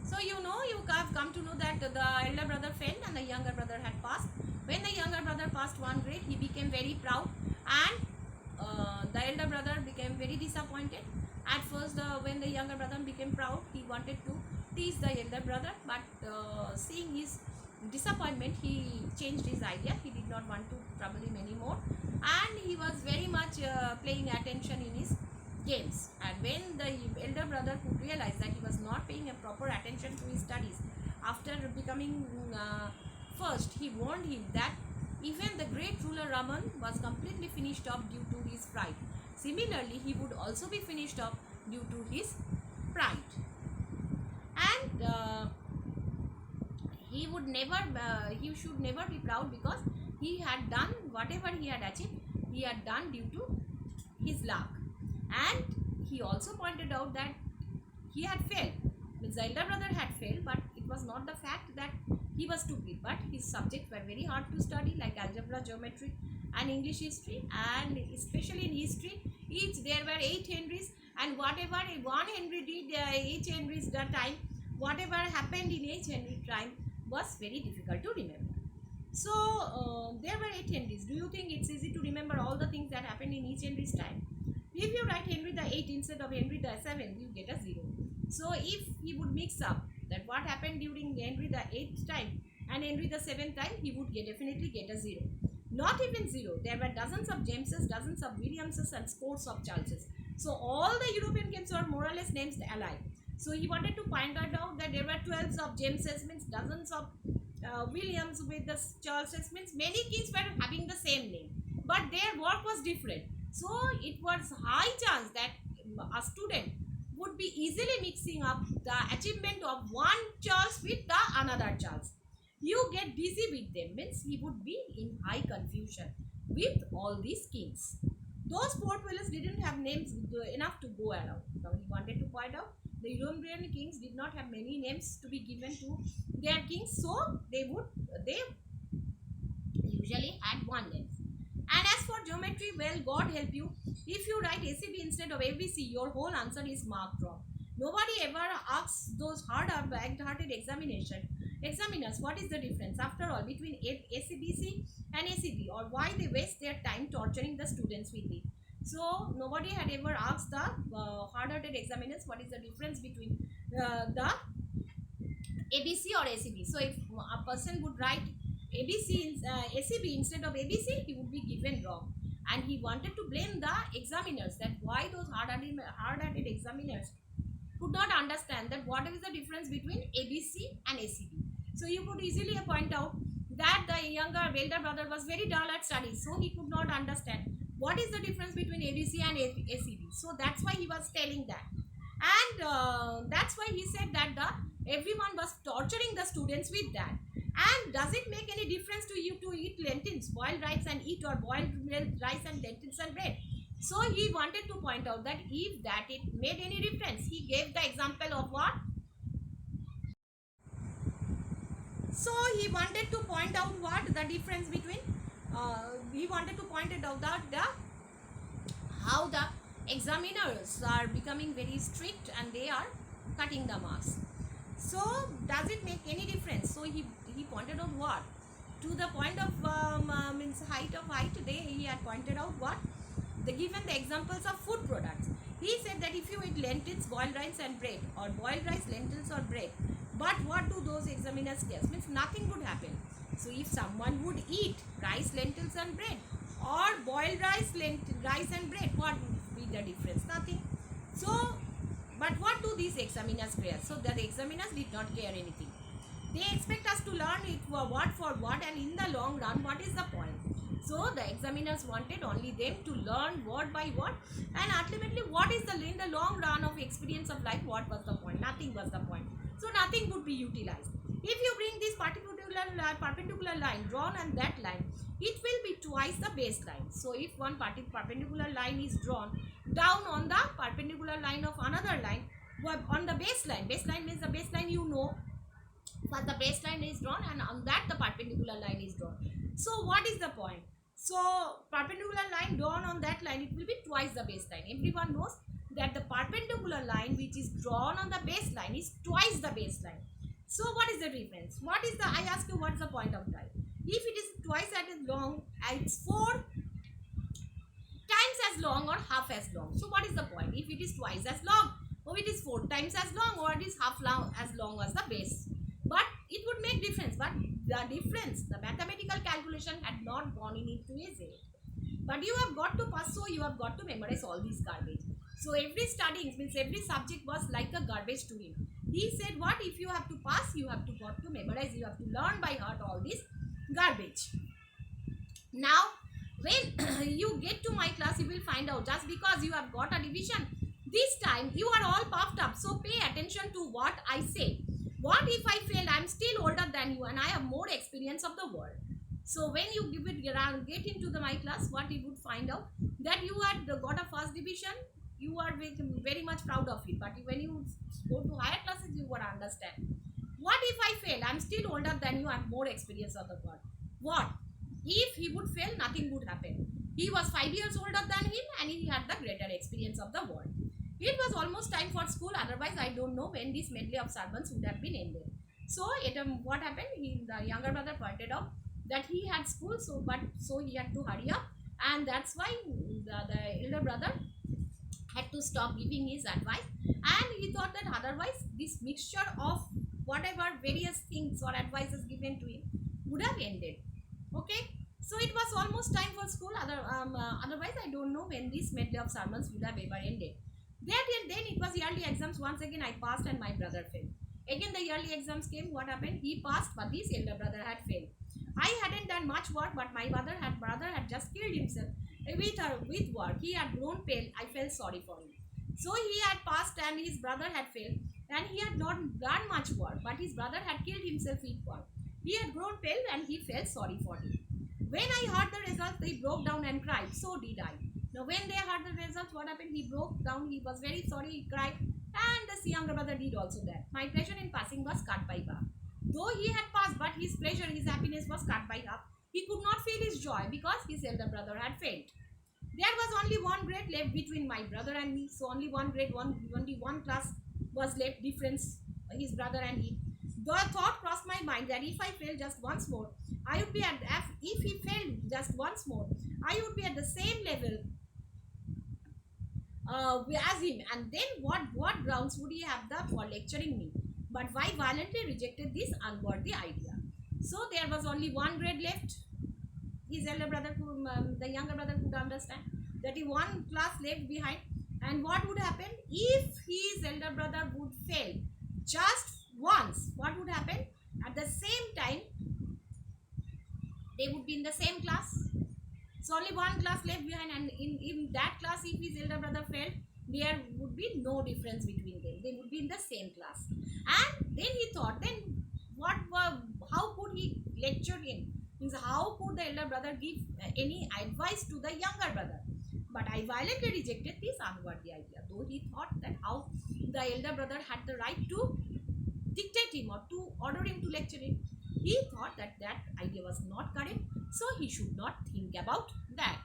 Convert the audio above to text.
So you have come to know that the elder brother failed and the younger brother had passed. When the younger brother passed one grade, he became very proud, and the elder brother became very disappointed. At first, when the younger brother became proud, he wanted to tease the elder brother, but seeing his disappointment, he changed his idea. He did not want to trouble him anymore, and he was very much paying attention in his games. And when the elder brother could realize that he was not paying a proper attention to his studies, after becoming first, he warned him that even the great ruler Raman was completely finished off due to his pride. Similarly, he would also be finished off due to his pride. And he should never be proud, because he had done whatever he had achieved, he had done due to his luck. And he also pointed out that he had failed. His elder brother had failed, but it was not the fact that he was stupid, but his subjects were very hard to study, like algebra, geometry, and English history. And especially in history, there were 8 Henrys, and whatever one Henry did, 8 Henrys that time, whatever happened in 8 Henry time was very difficult to remember. So there were 8 Henrys. Do you think it's easy to remember all the things that happened in each Henry's time? If you write Henry the 8th instead of Henry the 7th, you get a 0. So if he would mix up that what happened during Henry the 8th time and Henry the 7th time, he would definitely get a 0. Not even 0. There were dozens of Jameses, dozens of Williamses, and scores of Charleses. So all the European kings were more or less names alike. So he wanted to find out that there were 12 of Jameses, means dozens of Williams with the Charleses, means many kings were having the same name, but their work was different. So it was high chance that a student would be easily mixing up the achievement of one Charles with the another Charles. You get busy with them, means he would be in high confusion with all these kings. Those Fort Willis didn't have names enough to go around. Now he wanted to point out the European kings did not have many names to be given to their kings, so they usually had one name. And as for geometry, well, God help you. If you write ACB instead of ABC, your whole answer is marked wrong. Nobody ever asks those hard-hearted examiners what is the difference, after all, between ACBC and ACB, or why they waste their time torturing the students with it. So nobody had ever asked the hard-hearted examiners what is the difference between the ABC or ACB. So if a person would write ACB instead of ABC, he would be given wrong. And he wanted to blame the examiners, that why those hard-hearted examiners could not understand that what is the difference between ABC and ACB. So you could easily point out that the elder brother was very dull at studies, so he could not understand what is the difference between ABC and ACB. So that's why he was telling that. And that's why he said that everyone was torturing the students with that. And does it make any difference to you to eat lentils, boiled rice and eat, or boiled rice and lentils and bread? So he wanted to point out that if that it made any difference, he gave the example of what? So he wanted to point out what the difference between, he wanted to point it out that how the examiners are becoming very strict and they are cutting the marks. So does it make any difference? So he pointed out what? To the point of means height, he had pointed out what? Given the examples of food products. He said that if you eat lentils, boiled rice and bread, or boiled rice, lentils or bread, but what do those examiners guess? Means nothing would happen. So if someone would eat rice, lentils and bread, or boiled rice, rice and bread, what would be the difference? Nothing. So, but what do these examiners care? So the examiners did not care anything. They expect us to learn it what for what, and in the long run, what is the point? So the examiners wanted only them to learn word by word, and ultimately what is in the long run of experience of life, what was the point? Nothing was the point. So nothing would be utilized. If you bring this perpendicular line drawn on that line, it will be twice the baseline. So if one perpendicular line is drawn down on the perpendicular line of another line, on the baseline means the baseline but the baseline is drawn, and on that the perpendicular line is drawn. So what is the point? So perpendicular line drawn on that line, it will be twice the baseline. Everyone knows that the perpendicular line which is drawn on the baseline is twice the baseline. So what is the difference? What is the, I ask you, what's the point of that? If it is twice as long, it's 4 times as long or half as long. So what is the point? If it is twice as long, or it is 4 times as long, or it is half long as the base. But it would make difference. But the difference, the mathematical calculation had not gone into his head. But you have got to pass, so you have got to memorize all these garbage. So every studying means every subject was like a garbage to him. He said, what if you have to pass, you have to got to memorize, you have to learn by heart all this garbage. Now when you get to my class, you will find out, just because you have got a division, this time you are all puffed up. So pay attention to what I say. What if I fail? I am still older than you and I have more experience of the world. So when you give it around, get into my class, what you would find out, that you had got a first division, you are very much proud of it. But when you go to higher classes, you would understand. What if I fail? I am still older than you, I have more experience of the world. What? If he would fail, nothing would happen. He was 5 years older than him and he had the greater experience of the world. It was almost time for school, otherwise I don't know when this medley of sermons would have been ended. So what happened? The younger brother pointed out that he had school, so he had to hurry up, and that's why the elder brother had to stop giving his advice, and he thought that otherwise this mixture of whatever various things or advices given to him would have ended. Okay, so it was almost time for school, otherwise I don't know when this medley of sermons would have ever ended. Then it was yearly exams. Once again I passed and my brother failed. Again the yearly exams came. What happened? He passed, but his elder brother had failed. I hadn't done much work, but my brother had just killed himself with work. He had grown pale. I felt sorry for him. So he had passed and his brother had failed, and he had not done much work, but his brother had killed himself with work. He had grown pale and he felt sorry for him. When I heard the results, they broke down and cried. So did I. Now when they heard the results, what happened? He broke down. He was very sorry. He cried, and the younger brother did also that. My pleasure in passing was cut by half. Though he had passed, but his pleasure, his happiness was cut by half. He could not feel his joy because his elder brother had failed. There was only one grade left between my brother and me. So only one grade, only one class was left difference, his brother and he. The thought crossed my mind that if I fail just once more, I would be if he failed just once more, I would be at the same level as him. And then what grounds would he have for lecturing me? But why violently rejected this unworthy idea? So there was only one grade left. His elder brother, the younger brother could understand that he one class left behind. And what would happen if his elder brother would fail just once? What would happen? At the same time, they would be in the same class. So only one class left behind, and in that class, if his elder brother failed, there would be no difference between them. They would be in the same class. And then he thought, then how could he lecture him? Means how could the elder brother give any advice to the younger brother? But I violently rejected this unworthy idea, though he thought that how the elder brother had the right to dictate him or to order him to lecture him. He thought that idea was not correct, so he should not think about that.